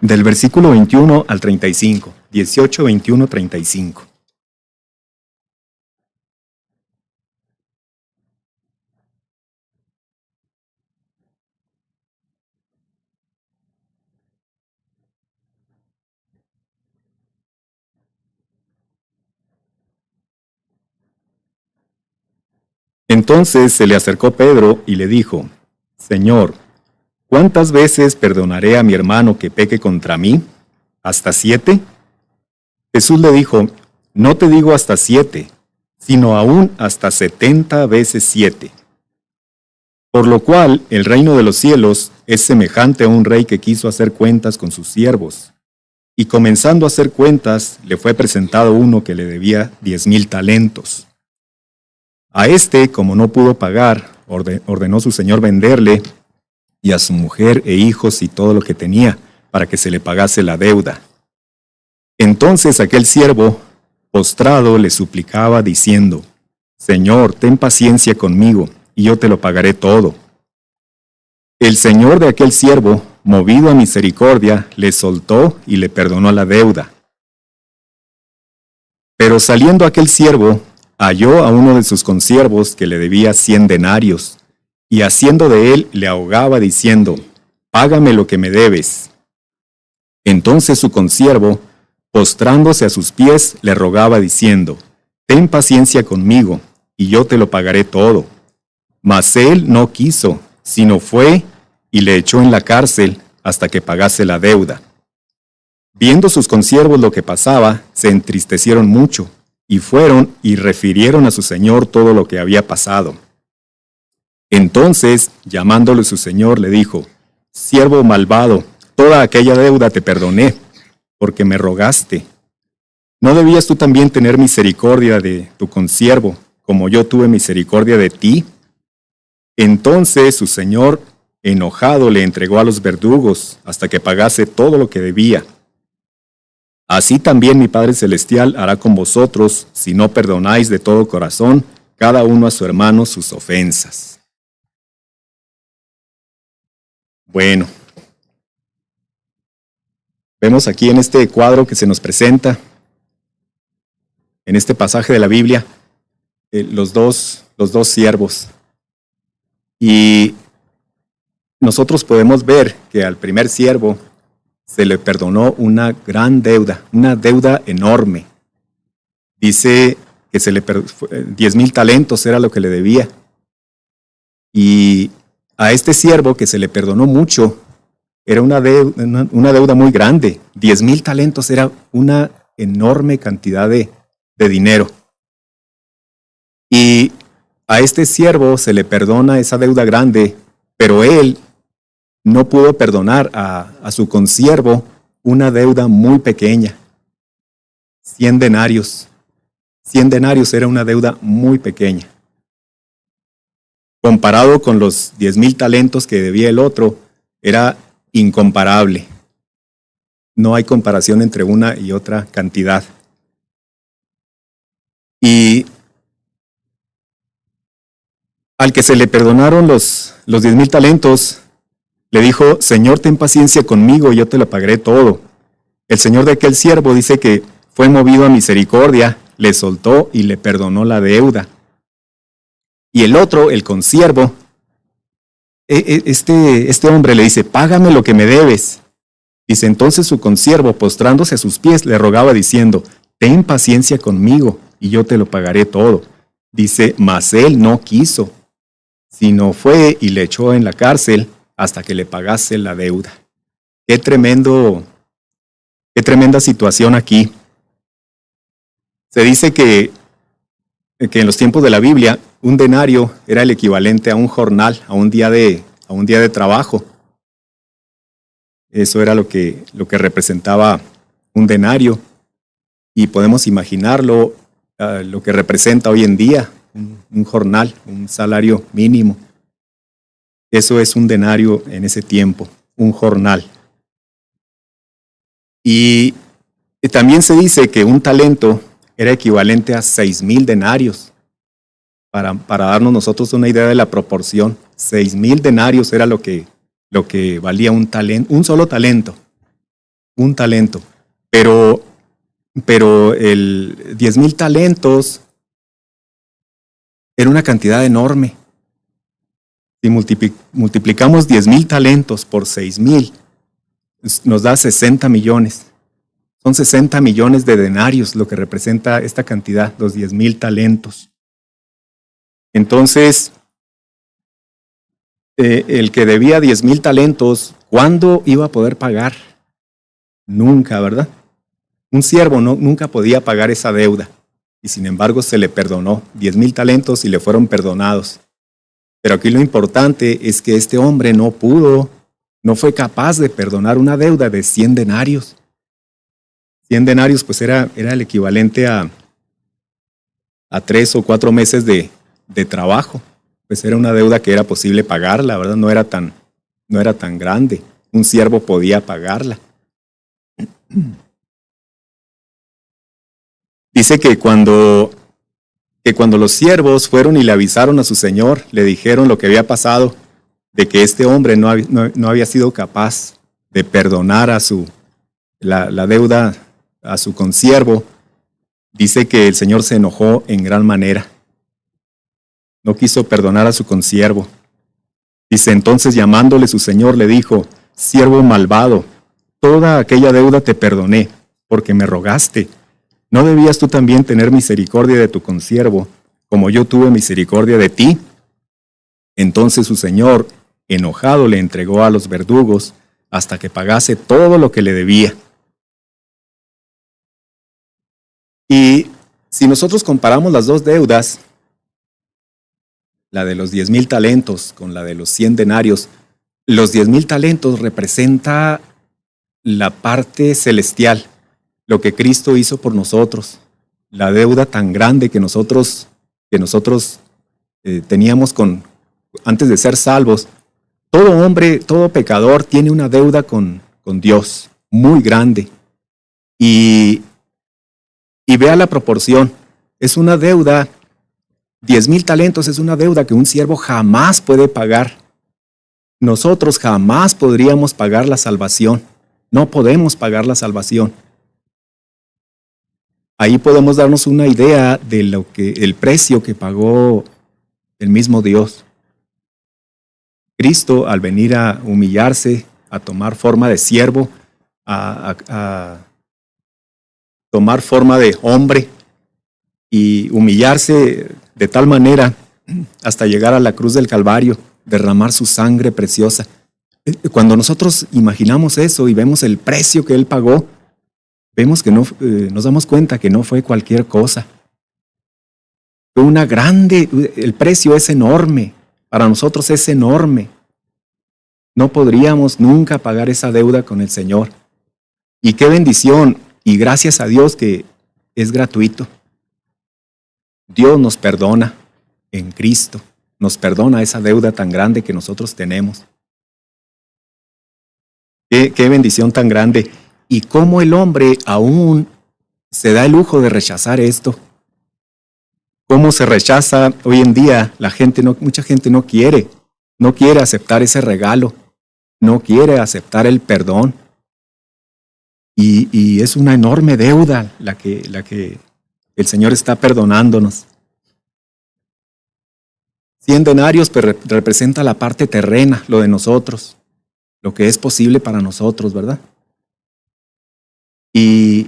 Del versículo 21 al 35, 18, 21, 35. Entonces se le acercó Pedro y le dijo: Señor, ¿cuántas veces perdonaré a mi hermano que peque contra mí? ¿Hasta 7? Jesús le dijo: No te digo hasta 7, sino aún hasta 70 veces 7. Por lo cual el reino de los cielos es semejante a un rey que quiso hacer cuentas con sus siervos. Y comenzando a hacer cuentas, le fue presentado uno que le debía 10,000 talentos. A este, como no pudo pagar, ordenó su señor venderle, y a su mujer e hijos y todo lo que tenía, para que se le pagase la deuda. Entonces aquel siervo, postrado, le suplicaba diciendo: Señor, ten paciencia conmigo, y yo te lo pagaré todo. El señor de aquel siervo, movido a misericordia, le soltó y le perdonó la deuda. Pero saliendo aquel siervo, halló a uno de sus consiervos que le debía 100 denarios, y haciendo de él le ahogaba diciendo: Págame lo que me debes. Entonces su consiervo, postrándose a sus pies, le rogaba diciendo: Ten paciencia conmigo, y yo te lo pagaré todo. Mas él no quiso, sino fue y le echó en la cárcel hasta que pagase la deuda. Viendo sus consiervos lo que pasaba, se entristecieron mucho, y fueron y refirieron a su señor todo lo que había pasado. Entonces, llamándole su señor, le dijo: Siervo malvado, toda aquella deuda te perdoné, porque me rogaste. ¿No debías tú también tener misericordia de tu consiervo, como yo tuve misericordia de ti? Entonces su señor, enojado, le entregó a los verdugos, hasta que pagase todo lo que debía. Así también mi Padre Celestial hará con vosotros, si no perdonáis de todo corazón, cada uno a su hermano sus ofensas. Bueno, vemos aquí en este cuadro que se nos presenta, en este pasaje de la Biblia, los dos siervos. Y nosotros podemos ver que al primer siervo se le perdonó una gran deuda, una deuda enorme. Dice que 10,000 talentos era lo que le debía. Y a este siervo que se le perdonó mucho, era una deuda muy grande. 10,000 talentos era una enorme cantidad de dinero. Y a este siervo se le perdona esa deuda grande, pero él no pudo perdonar a su consiervo una deuda muy pequeña. 100 denarios. 100 denarios era una deuda muy pequeña. Comparado con los 10,000 talentos que debía el otro, era incomparable. No hay comparación entre una y otra cantidad. Y al que se le perdonaron los 10,000 talentos, le dijo: Señor, ten paciencia conmigo, yo te lo pagaré todo. El señor de aquel siervo dice que fue movido a misericordia, le soltó y le perdonó la deuda. Y el otro, el consiervo, este hombre le dice: Págame lo que me debes. Dice: entonces su consiervo, postrándose a sus pies, le rogaba diciendo: Ten paciencia conmigo, y yo te lo pagaré todo. Dice: mas él no quiso, sino fue y le echó en la cárcel hasta que le pagase la deuda. Qué tremenda situación aquí. Se dice que en los tiempos de la Biblia, un denario era el equivalente a un jornal, a un día de trabajo. Eso era lo que representaba un denario. Y podemos imaginarlo, lo que representa hoy en día, un jornal, un salario mínimo. Eso es un denario en ese tiempo, un jornal. Y también se dice que un talento era equivalente a 6,000 denarios. Para darnos nosotros una idea de la proporción, 6,000 denarios era lo que valía un solo talento. un talento. Pero el 10,000 talentos era una cantidad enorme. Si multiplicamos 10,000 talentos por 6,000, nos da 60 millones. Son 60 millones de denarios lo que representa esta cantidad, los 10,000 talentos. Entonces, el que debía 10,000 talentos, ¿cuándo iba a poder pagar? Nunca, ¿verdad? Un siervo nunca podía pagar esa deuda. Y sin embargo se le perdonó 10,000 talentos y le fueron perdonados. Pero aquí lo importante es que este hombre no fue capaz de perdonar una deuda de 100 denarios. 100 denarios pues era el equivalente a 3 o 4 meses de trabajo. Pues era una deuda que era posible pagarla, ¿verdad? No era tan grande. Un siervo podía pagarla. Dice que cuando los siervos fueron y le avisaron a su señor, le dijeron lo que había pasado, de que este hombre no había sido capaz de perdonar la deuda a su consiervo, dice que el Señor se enojó en gran manera. No quiso perdonar a su consiervo. Dice, entonces llamándole su señor le dijo, siervo malvado, toda aquella deuda te perdoné, porque me rogaste. ¿No debías tú también tener misericordia de tu consiervo, como yo tuve misericordia de ti? Entonces su señor, enojado, le entregó a los verdugos hasta que pagase todo lo que le debía. Y si nosotros comparamos las dos deudas, la de los 10,000 talentos con la de los 100 denarios, los 10,000 talentos representa la parte celestial, lo que Cristo hizo por nosotros, la deuda tan grande que nosotros teníamos antes de ser salvos. Todo hombre, todo pecador tiene una deuda con Dios muy grande. Y vea la proporción, es una deuda, 10,000 talentos es una deuda que un siervo jamás puede pagar. Nosotros jamás podríamos pagar la salvación, no podemos pagar la salvación. Ahí podemos darnos una idea de el precio que pagó el mismo Dios. Cristo, al venir a humillarse, a tomar forma de siervo, a tomar forma de hombre y humillarse de tal manera hasta llegar a la cruz del Calvario, derramar su sangre preciosa. Cuando nosotros imaginamos eso y vemos el precio que Él pagó, vemos que nos damos cuenta que no fue cualquier cosa. Fue el precio es enorme, para nosotros es enorme. No podríamos nunca pagar esa deuda con el Señor. Y qué bendición, y gracias a Dios que es gratuito. Dios nos perdona en Cristo, nos perdona esa deuda tan grande que nosotros tenemos. Qué bendición tan grande. Y cómo el hombre aún se da el lujo de rechazar esto. Cómo se rechaza hoy en día, mucha gente no quiere aceptar ese regalo, no quiere aceptar el perdón. Y es una enorme deuda la que el Señor está perdonándonos. 100 denarios representa la parte terrena, lo de nosotros, lo que es posible para nosotros, ¿verdad? Y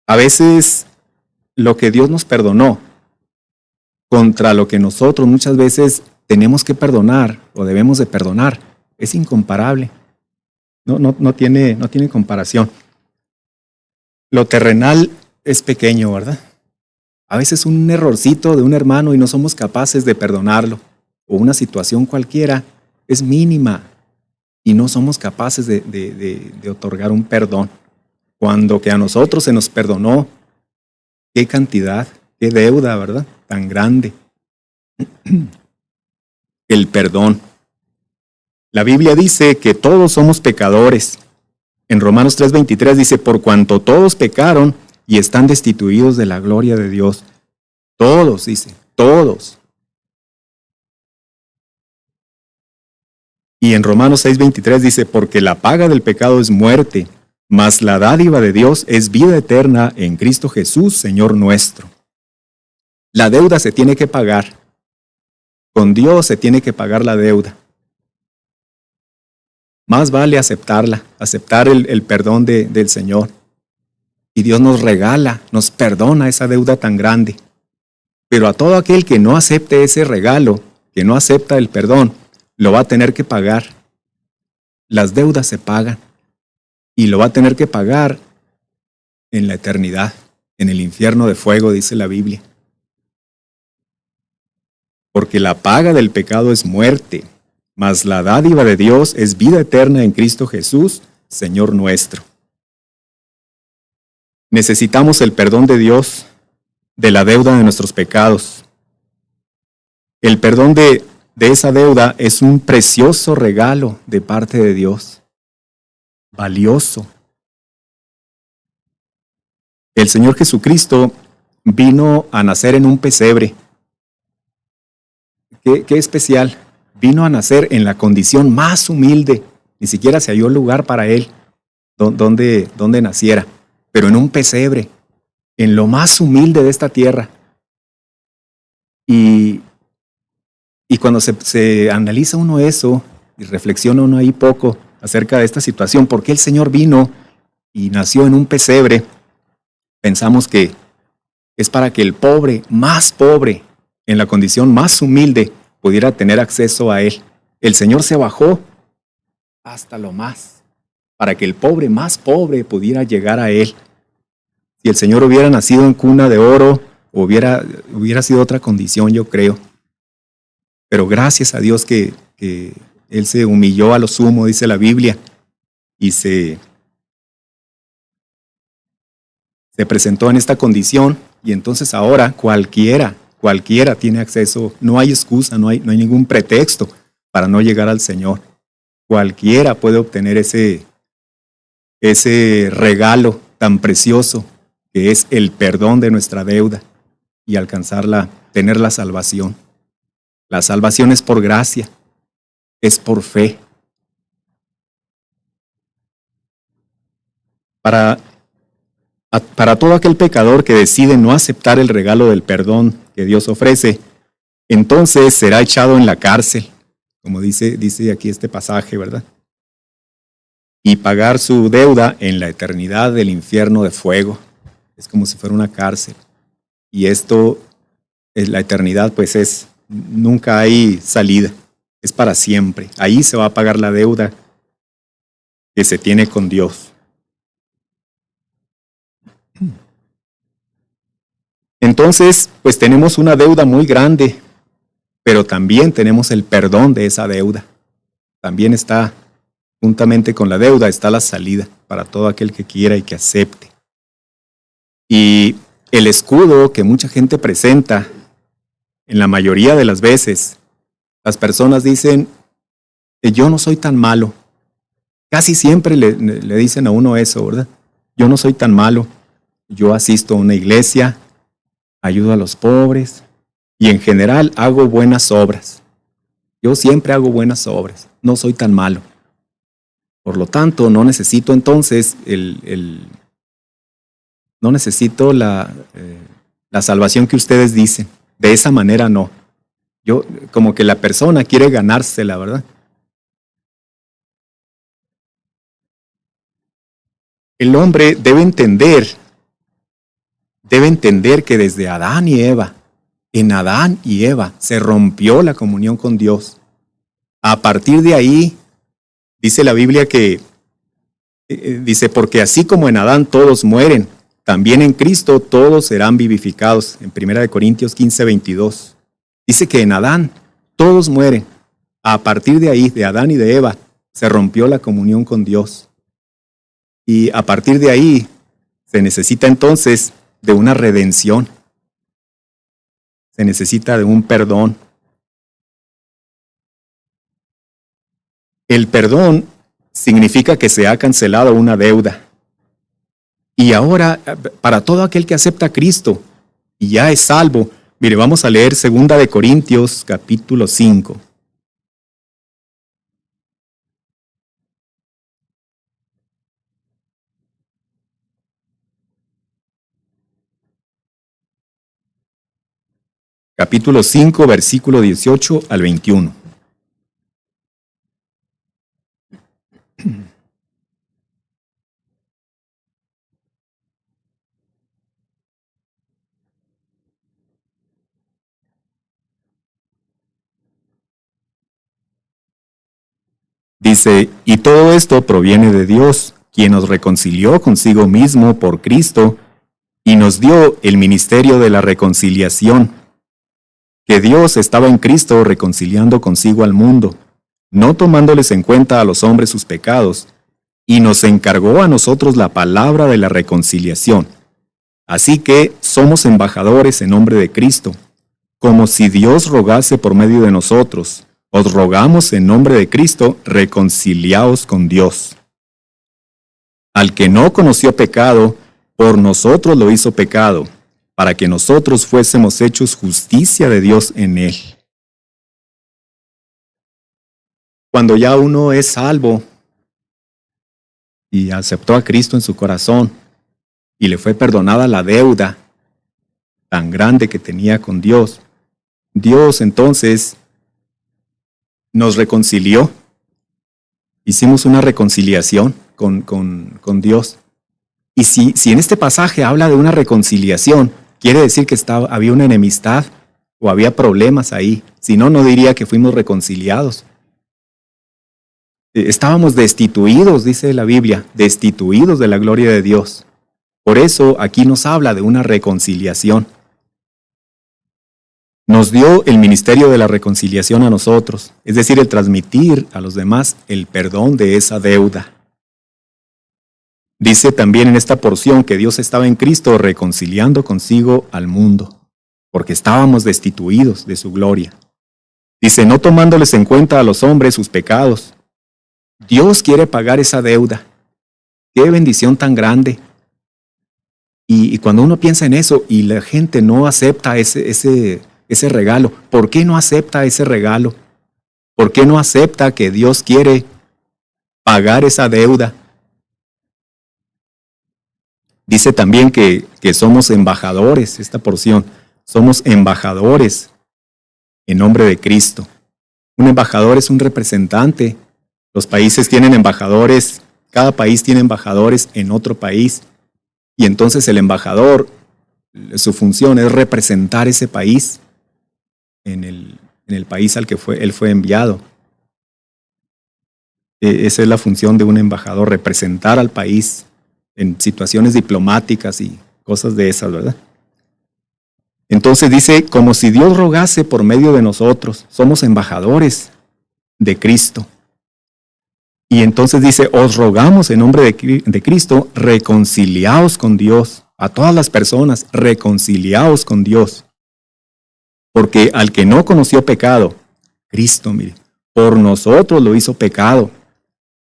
a veces lo que Dios nos perdonó contra lo que nosotros muchas veces tenemos que perdonar o debemos de perdonar es incomparable. No tiene comparación. Lo terrenal es pequeño, ¿verdad? A veces un errorcito de un hermano y no somos capaces de perdonarlo, o una situación cualquiera es mínima y no somos capaces de otorgar un perdón. Cuando que a nosotros se nos perdonó, qué cantidad, qué deuda, ¿verdad? Tan grande. El perdón. La Biblia dice que todos somos pecadores. En Romanos 3:23 dice, por cuanto todos pecaron y están destituidos de la gloria de Dios. Todos, dice, todos. Y en Romanos 6:23 dice, porque la paga del pecado es muerte, Mas la dádiva de Dios es vida eterna en Cristo Jesús, Señor nuestro. La deuda se tiene que pagar. Con Dios se tiene que pagar la deuda. Más vale aceptarla, aceptar el perdón del Señor. Y Dios nos regala, nos perdona esa deuda tan grande. Pero a todo aquel que no acepte ese regalo, que no acepta el perdón, lo va a tener que pagar. Las deudas se pagan. Y lo va a tener que pagar en la eternidad, en el infierno de fuego, dice la Biblia. Porque la paga del pecado es muerte, mas la dádiva de Dios es vida eterna en Cristo Jesús, Señor nuestro. Necesitamos el perdón de Dios de la deuda de nuestros pecados. El perdón de esa deuda es un precioso regalo de parte de Dios. Valioso. El Señor Jesucristo vino a nacer en un pesebre. Qué especial. Vino a nacer en la condición más humilde. Ni siquiera se halló lugar para él donde naciera. Pero en un pesebre, en lo más humilde de esta tierra. Y cuando se analiza uno eso, y reflexiona uno ahí poco acerca de esta situación, ¿por qué el Señor vino y nació en un pesebre? Pensamos que es para que el pobre, más pobre, en la condición más humilde, pudiera tener acceso a Él. El Señor se bajó hasta lo más, para que el pobre más pobre pudiera llegar a Él. Si el Señor hubiera nacido en cuna de oro, hubiera sido otra condición, yo creo. Pero gracias a Dios que Él se humilló a lo sumo, dice la Biblia, y se presentó en esta condición, y entonces ahora cualquiera tiene acceso. No hay excusa, no hay ningún pretexto para no llegar al Señor. Cualquiera puede obtener ese regalo tan precioso que es el perdón de nuestra deuda y tener la salvación. La salvación es por gracia, es por fe. Para todo aquel pecador que decide no aceptar el regalo del perdón que Dios ofrece, entonces será echado en la cárcel, como dice aquí este pasaje, ¿verdad? Y pagar su deuda en la eternidad del infierno de fuego. Es como si fuera una cárcel. Y esto, la eternidad, pues nunca hay salida, es para siempre. Ahí se va a pagar la deuda que se tiene con Dios. Entonces, pues tenemos una deuda muy grande, pero también tenemos el perdón de esa deuda. También está, juntamente con la deuda, está la salida para todo aquel que quiera y que acepte. Y el escudo que mucha gente presenta, en la mayoría de las veces, las personas dicen, yo no soy tan malo. Casi siempre le dicen a uno eso, ¿verdad? Yo no soy tan malo. Yo asisto a una iglesia, ayudo a los pobres y en general hago buenas obras. Yo siempre hago buenas obras, no soy tan malo. Por lo tanto, no necesito entonces no necesito la salvación que ustedes dicen. De esa manera no. Como que la persona quiere ganársela, ¿verdad? El hombre debe entender que desde Adán y Eva, en Adán y Eva, se rompió la comunión con Dios. A partir de ahí, dice la Biblia que, dice, porque así como en Adán todos mueren, también en Cristo todos serán vivificados. En 1 Corintios 15:22. Dice que en Adán todos mueren. A partir de ahí, de Adán y de Eva, se rompió la comunión con Dios. Y a partir de ahí, se necesita entonces de una redención. Se necesita de un perdón. El perdón significa que se ha cancelado una deuda. Y ahora, para todo aquel que acepta a Cristo y ya es salvo, mire, vamos a leer 2 Corintios capítulo 5. capítulo 5, versículo 18 al 21. Dice, y todo esto proviene de Dios, quien nos reconcilió consigo mismo por Cristo y nos dio el ministerio de la reconciliación, que Dios estaba en Cristo reconciliando consigo al mundo, no tomándoles en cuenta a los hombres sus pecados, y nos encargó a nosotros la palabra de la reconciliación. Así que somos embajadores en nombre de Cristo, como si Dios rogase por medio de nosotros. Os rogamos en nombre de Cristo, reconciliaos con Dios. Al que no conoció pecado, por nosotros lo hizo pecado, para que nosotros fuésemos hechos justicia de Dios en él. Cuando ya uno es salvo y aceptó a Cristo en su corazón y le fue perdonada la deuda tan grande que tenía con Dios, Dios entonces nos reconcilió. Hicimos una reconciliación con Dios. Y si en este pasaje habla de una reconciliación, quiere decir que había una enemistad o había problemas ahí. Si no, no diría que fuimos reconciliados. Estábamos destituidos, dice la Biblia, destituidos de la gloria de Dios. Por eso aquí nos habla de una reconciliación. Nos dio el ministerio de la reconciliación a nosotros, es decir, el transmitir a los demás el perdón de esa deuda. Dice también en esta porción que Dios estaba en Cristo reconciliando consigo al mundo, porque estábamos destituidos de su gloria. Dice, no tomándoles en cuenta a los hombres sus pecados. Dios quiere pagar esa deuda. ¡Qué bendición tan grande! Y cuando uno piensa en eso y la gente no acepta ese regalo, ¿por qué no acepta ese regalo? ¿Por qué no acepta que Dios quiere pagar esa deuda? Dice también que somos embajadores, esta porción, somos embajadores en nombre de Cristo. Un embajador es un representante. Los países tienen embajadores, cada país tiene embajadores en otro país. Y entonces el embajador, su función es representar ese país en el país al que él fue enviado. Esa es la función de un embajador, representar al país en situaciones diplomáticas y cosas de esas, ¿verdad? Entonces dice, como si Dios rogase por medio de nosotros, somos embajadores de Cristo. Y entonces dice, os rogamos en nombre de Cristo, reconciliaos con Dios. A todas las personas, reconciliaos con Dios. Porque al que no conoció pecado, Cristo, mire, por nosotros lo hizo pecado,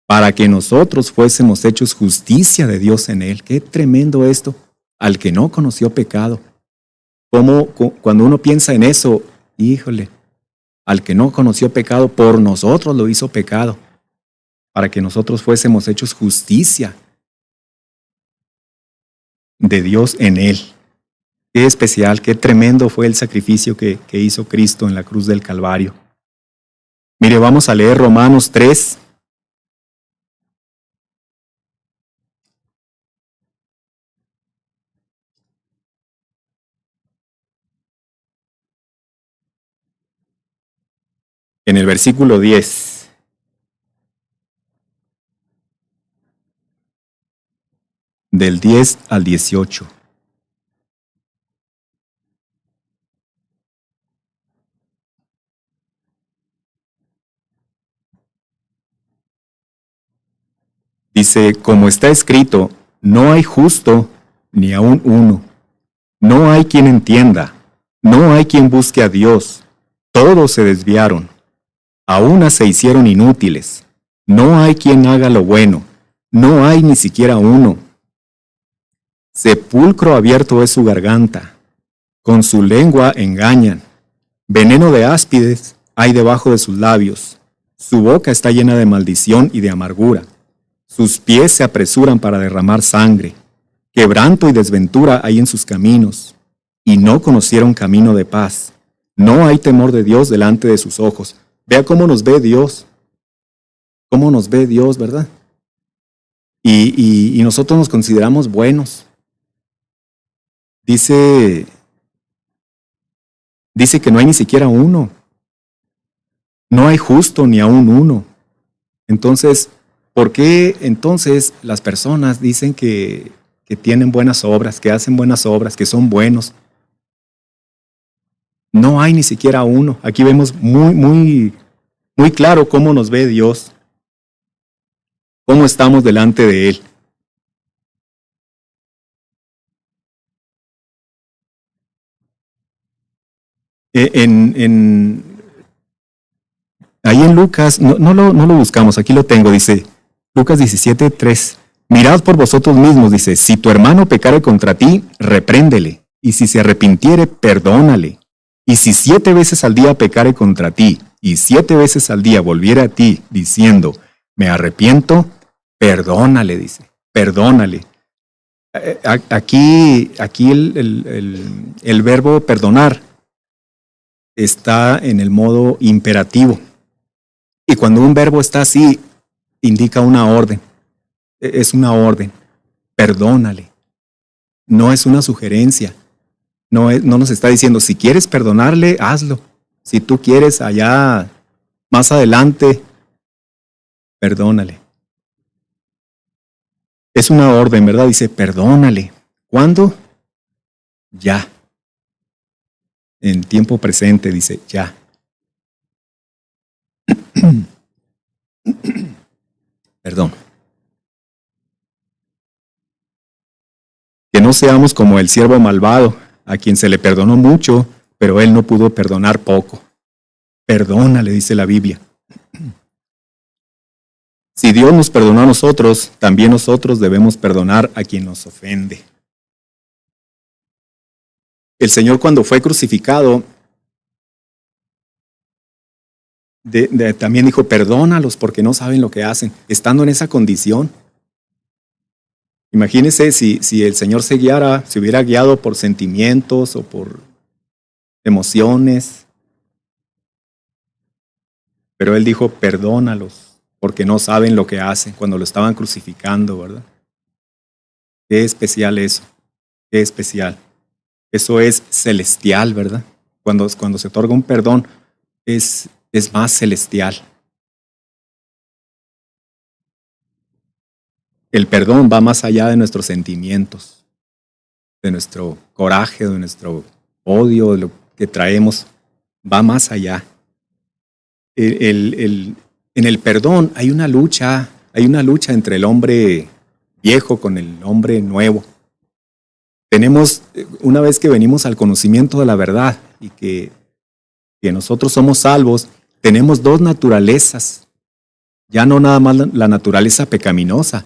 para que nosotros fuésemos hechos justicia de Dios en él. Qué tremendo esto, al que no conoció pecado. Como cuando uno piensa en eso, híjole, al que no conoció pecado, por nosotros lo hizo pecado, para que nosotros fuésemos hechos justicia de Dios en él. Qué especial, qué tremendo fue el sacrificio que hizo Cristo en la cruz del Calvario. Mire, vamos a leer Romanos 3. En el versículo 10. Del 10 al 18. Dice, como está escrito, no hay justo ni aun uno. No hay quien entienda, no hay quien busque a Dios. Todos se desviaron, a una se hicieron inútiles. No hay quien haga lo bueno, no hay ni siquiera uno. Sepulcro abierto es su garganta, con su lengua engañan. Veneno de áspides hay debajo de sus labios. Su boca está llena de maldición y de amargura. Sus pies se apresuran para derramar sangre. Quebranto y desventura hay en sus caminos, y no conocieron camino de paz. No hay temor de Dios delante de sus ojos. Vea cómo nos ve Dios. Cómo nos ve Dios, ¿verdad? Y nosotros nos consideramos buenos. Dice que no hay ni siquiera uno. No hay justo ni aún uno. Entonces, ¿por qué entonces las personas dicen que tienen buenas obras, que hacen buenas obras, que son buenos? No hay ni siquiera uno. Aquí vemos muy claro cómo nos ve Dios, cómo estamos delante de Él. Ahí en Lucas, no lo buscamos, aquí lo tengo, dice Lucas 17:3. Mirad por vosotros mismos, dice, si tu hermano pecare contra ti, repréndele, y si se arrepintiere, perdónale. Y si 7 veces al día pecare contra ti, y 7 veces al día volviere a ti, diciendo, me arrepiento, perdónale, dice, perdónale. Aquí el verbo perdonar está en el modo imperativo. Y cuando un verbo está así, indica una orden. Es una orden. Perdónale. No es una sugerencia. No nos está diciendo, si quieres perdonarle, hazlo. Si tú quieres allá, más adelante, perdónale. Es una orden, ¿verdad? Dice, perdónale. ¿Cuándo? Ya. En tiempo presente, dice, ya. Perdón. Que no seamos como el siervo malvado, a quien se le perdonó mucho, pero él no pudo perdonar poco. Perdónale, dice la Biblia. Si Dios nos perdonó a nosotros, también nosotros debemos perdonar a quien nos ofende. El Señor, cuando fue crucificado, también dijo, perdónalos porque no saben lo que hacen, estando en esa condición. Imagínense si el Señor se hubiera guiado por sentimientos o por emociones. Pero Él dijo, perdónalos porque no saben lo que hacen cuando lo estaban crucificando, ¿verdad? Qué especial eso, qué especial. Eso es celestial, ¿verdad? Cuando se otorga un perdón, es más celestial. El perdón va más allá de nuestros sentimientos, de nuestro coraje, de nuestro odio, de lo que traemos, va más allá. En el perdón hay una lucha entre el hombre viejo con el hombre nuevo. Tenemos, una vez que venimos al conocimiento de la verdad y que nosotros somos salvos, tenemos 2 naturalezas. Ya no nada más la naturaleza pecaminosa,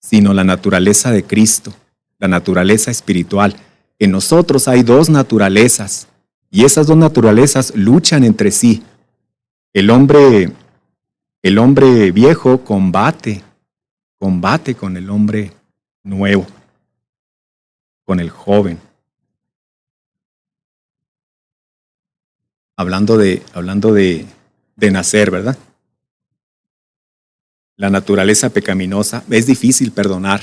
sino la naturaleza de Cristo, la naturaleza espiritual. En nosotros hay 2 naturalezas y esas 2 naturalezas luchan entre sí. El hombre viejo combate con el hombre nuevo, con el joven. Hablando de nacer, ¿verdad? La naturaleza pecaminosa, es difícil perdonar.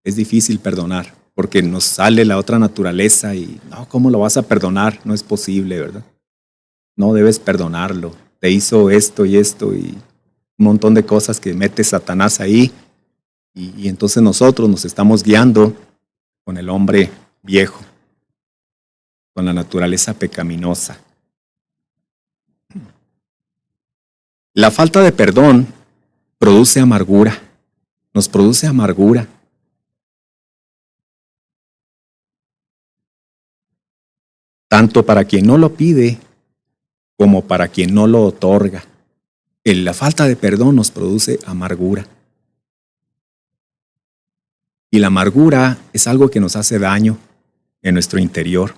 Es difícil perdonar, porque nos sale la otra naturaleza y, no, ¿cómo lo vas a perdonar? No es posible, ¿verdad? No debes perdonarlo. Te hizo esto y esto y un montón de cosas que mete Satanás ahí. Y entonces nosotros nos estamos guiando con el hombre viejo, con la naturaleza pecaminosa. La falta de perdón produce amargura, nos produce amargura. Tanto para quien no lo pide como para quien no lo otorga. La falta de perdón nos produce amargura. Y la amargura es algo que nos hace daño en nuestro interior.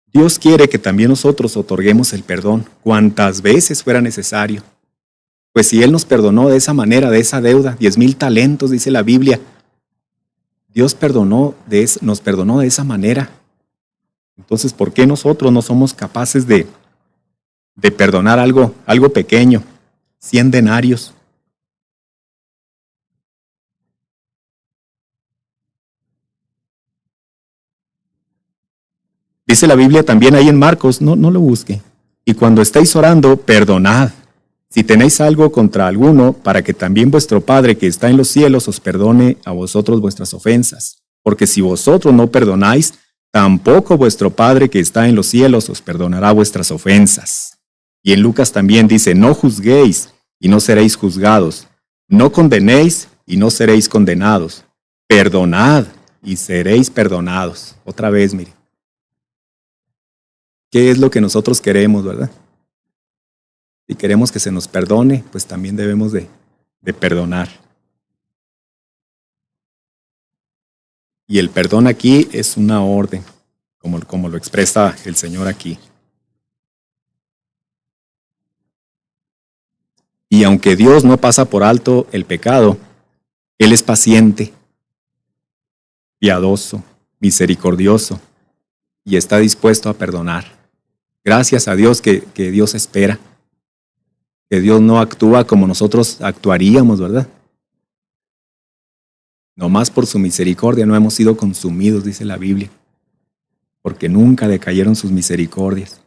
Dios quiere que también nosotros otorguemos el perdón cuantas veces fuera necesario. Pues si Él nos perdonó de esa manera, de esa deuda, 10,000 talentos, dice la Biblia, Dios nos perdonó de esa manera. Entonces, ¿por qué nosotros no somos capaces de perdonar algo pequeño? 100 denarios. Dice la Biblia también ahí en Marcos, no lo busque. Y cuando estéis orando, perdonad. Si tenéis algo contra alguno, para que también vuestro Padre que está en los cielos os perdone a vosotros vuestras ofensas. Porque si vosotros no perdonáis, tampoco vuestro Padre que está en los cielos os perdonará vuestras ofensas. Y en Lucas también dice, no juzguéis y no seréis juzgados. No condenéis y no seréis condenados. Perdonad y seréis perdonados. Otra vez, mire. ¿Qué es lo que nosotros queremos, verdad? Si queremos que se nos perdone, pues también debemos de perdonar. Y el perdón aquí es una orden, como lo expresa el Señor aquí. Y aunque Dios no pasa por alto el pecado, Él es paciente, piadoso, misericordioso y está dispuesto a perdonar. Gracias a Dios que Dios espera, que Dios no actúa como nosotros actuaríamos, ¿verdad? Nomás por su misericordia no hemos sido consumidos, dice la Biblia, porque nunca decayeron sus misericordias.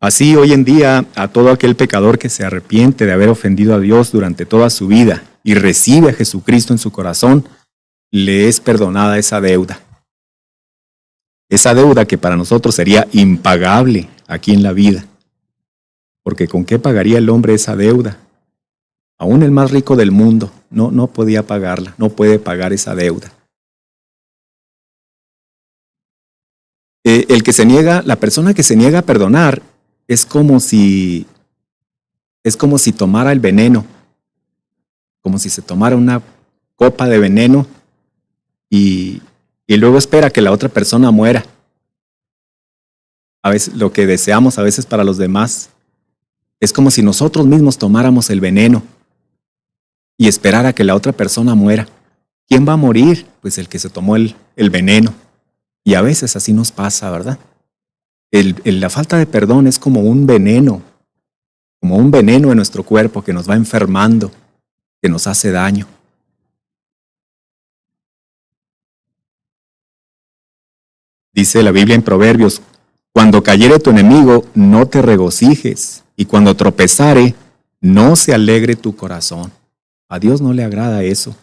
Así hoy en día a todo aquel pecador que se arrepiente de haber ofendido a Dios durante toda su vida y recibe a Jesucristo en su corazón, le es perdonada esa deuda. Esa deuda que para nosotros sería impagable aquí en la vida. Porque ¿con qué pagaría el hombre esa deuda? Aún el más rico del mundo no podía pagarla, no puede pagar esa deuda. La persona que se niega a perdonar es como si tomara el veneno, como si se tomara una copa de veneno y luego espera que la otra persona muera. A veces lo que deseamos a veces para los demás es como si nosotros mismos tomáramos el veneno y esperara que la otra persona muera. ¿Quién va a morir? Pues el que se tomó el veneno. Y a veces así nos pasa, ¿verdad? La falta de perdón es como un veneno en nuestro cuerpo que nos va enfermando, que nos hace daño. Dice la Biblia en Proverbios, cuando cayere tu enemigo, no te regocijes, y cuando tropezare, no se alegre tu corazón. A Dios no le agrada eso.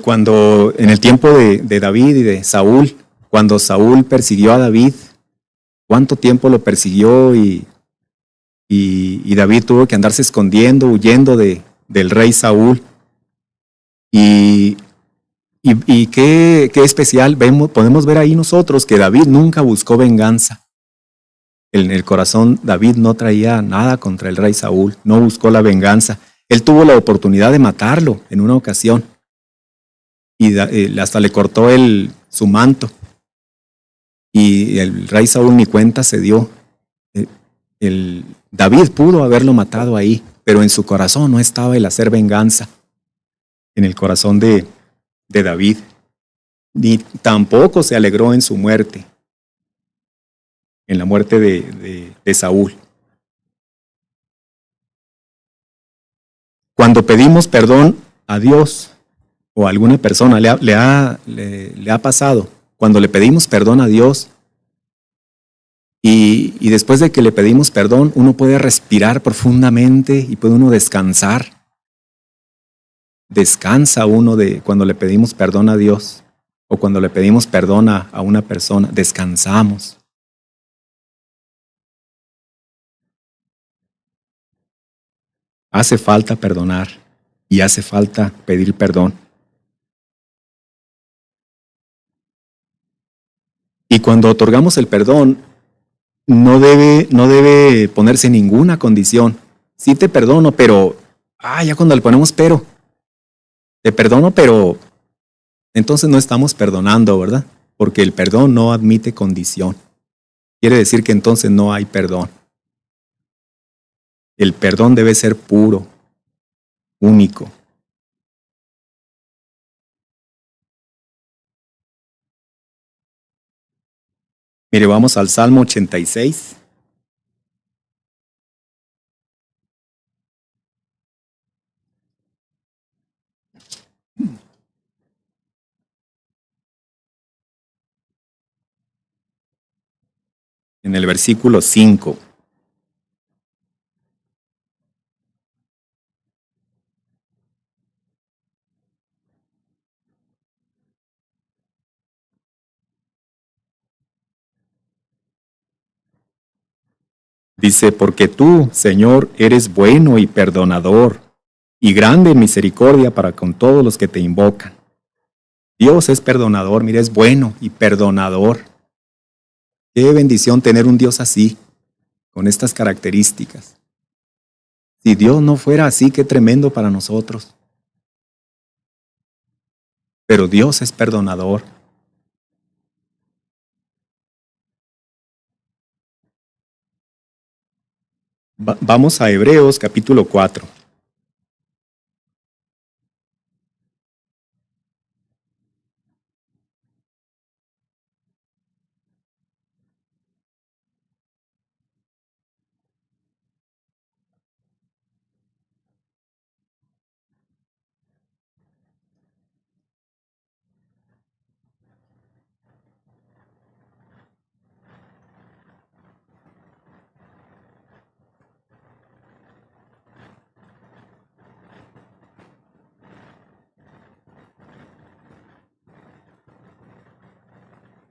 Cuando en el tiempo de David y de Saúl, cuando Saúl persiguió a David, ¿cuánto tiempo lo persiguió? Y David tuvo que andarse escondiendo, huyendo del rey Saúl. Y qué especial, podemos ver ahí nosotros que David nunca buscó venganza. En el corazón David no traía nada contra el rey Saúl, no buscó la venganza. Él tuvo la oportunidad de matarlo en una ocasión y hasta le cortó su manto. Y el rey Saúl ni cuenta se dio. David pudo haberlo matado ahí, pero en su corazón no estaba el hacer venganza. En el corazón de David. Ni tampoco se alegró en su muerte, en la muerte de Saúl. Cuando pedimos perdón a Dios o a alguna persona, le ha pasado, cuando le pedimos perdón a Dios y después de que le pedimos perdón, uno puede respirar profundamente y puede uno descansar. Descansa uno cuando le pedimos perdón a Dios o cuando le pedimos perdón a una persona, descansamos. Hace falta perdonar y hace falta pedir perdón. Y cuando otorgamos el perdón, no debe ponerse ninguna condición. Sí te perdono, pero, ya cuando le ponemos pero, te perdono, pero entonces no estamos perdonando, ¿verdad? Porque el perdón no admite condición. Quiere decir que entonces no hay perdón. El perdón debe ser puro, único, Mire, vamos al Salmo 86. En el versículo 5. Dice, porque tú, Señor, eres bueno y perdonador, y grande en misericordia para con todos los que te invocan. Dios es perdonador, mire, es bueno y perdonador. Qué bendición tener un Dios así, con estas características. Si Dios no fuera así, qué tremendo para nosotros. Pero Dios es perdonador. Vamos a Hebreos capítulo 4.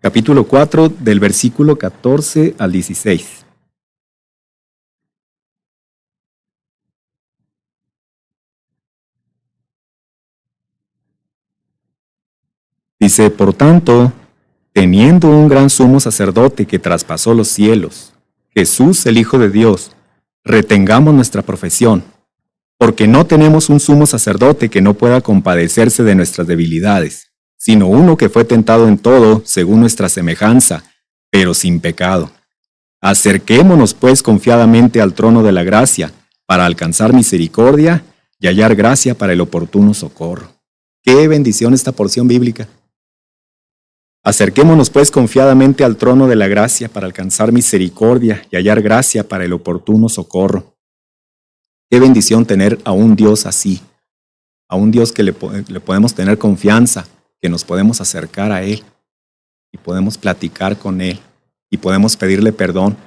Capítulo 4 del versículo 14 al 16. Dice, por tanto, teniendo un gran sumo sacerdote que traspasó los cielos, Jesús el Hijo de Dios, retengamos nuestra profesión, porque no tenemos un sumo sacerdote que no pueda compadecerse de nuestras debilidades, sino uno que fue tentado en todo según nuestra semejanza, pero sin pecado. Acerquémonos pues confiadamente al trono de la gracia, para alcanzar misericordia y hallar gracia para el oportuno socorro. ¡Qué bendición esta porción bíblica! Acerquémonos pues confiadamente al trono de la gracia para alcanzar misericordia y hallar gracia para el oportuno socorro. Qué bendición tener a un Dios así, a un Dios que le podemos tener confianza, que nos podemos acercar a Él y podemos platicar con Él y podemos pedirle perdón.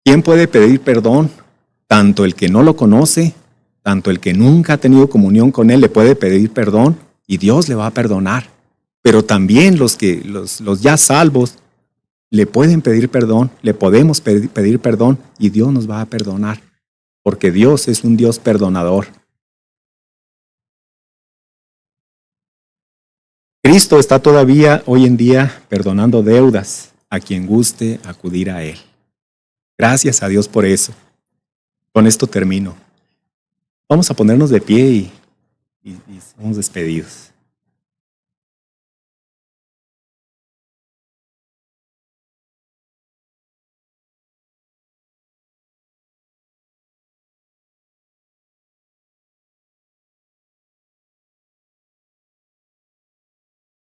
¿Quién puede pedir perdón? Tanto el que no lo conoce, tanto el que nunca ha tenido comunión con Él le puede pedir perdón y Dios le va a perdonar. Pero también los ya salvos le pueden pedir perdón, le podemos pedir perdón y Dios nos va a perdonar, porque Dios es un Dios perdonador. Cristo está todavía hoy en día perdonando deudas a quien guste acudir a Él. Gracias a Dios por eso. Con esto termino. Vamos a ponernos de pie y somos despedidos.